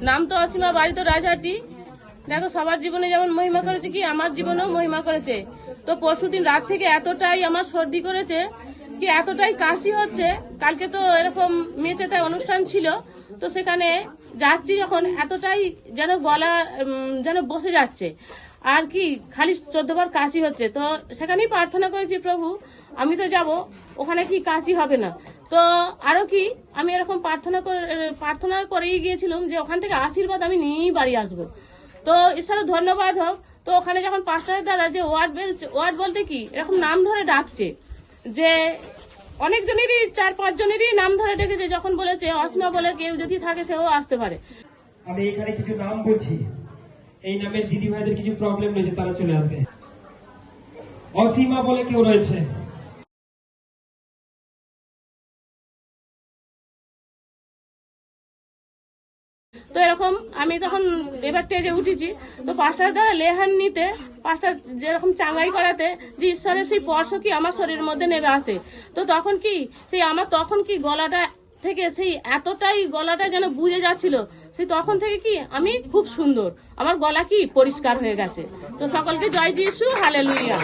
নাম তো অসীমা, বাড়ি তো রাজহাটি। দেখো, সবার জীবনে যেমন মহিমা করেছে, কি আমার জীবনেও মহিমা করেছে। তো পরশুদিন রাত থেকে এতটাই আমার সর্দি করেছে, কি এতটাই কাশি হচ্ছে। কালকে তো এরকম মেচেতে অনুষ্ঠান ছিল, তো সেখানে যাচ্ছি যখন এতটাই যেন গলা যেন বসে যাচ্ছে, আর কি খালি 14 বার কাশি হচ্ছে। তো সেখানেই প্রার্থনা করেছি, প্রভু আমি তো যাব, ওখানে কি কাশি হবে না। তো আরো কি আমি এরকম প্রার্থনা করেই গিয়েছিলাম যে ওখান থেকে আশীর্বাদ আমি নিয়েই বাড়ি আসবো। তো ঈশ্বরের ধন্যবাদ হোক। তো ওখানে যখন পাস্টারের দ্বারা যে ওয়ার্ড বলতে কি এরকম নাম ধরে ডাকছে, যে অনেকজনেরই 4-5 জনেরই নাম ধরে ডেকেছে, যখন বলেছে অসীমা বলে কেউ যদি থাকে সেও আসতে পারে। আমি এখানে কিছু নাম বলছি, এই নামের দিদি ভাইদের কিছু প্রবলেম রয়েছে, তারা চলে আসবে। অসীমা বলে কেউ রয়েছে? তো এরকম আমি তখন এবার স্টেজে উঠেছি, তো পাস্টার দ্বারা লেহান নিতে, পাস্টার যেরকম চাঙ্গাই করাতে, যে ঈশ্বরের সেই স্পর্শ কি আমার শরীরের মধ্যে নেমে আসে। তো তখন কি সেই আমার তখন কি গলাটা থেকে সেই এতটাই গলাটা যেন বুঝে যাচ্ছিল, সেই তখন থেকে কি আমি খুব সুন্দর, আমার গলা কি পরিষ্কার হয়ে গেছে। তো সকলকে জয় যিশু, হালেলুয়া।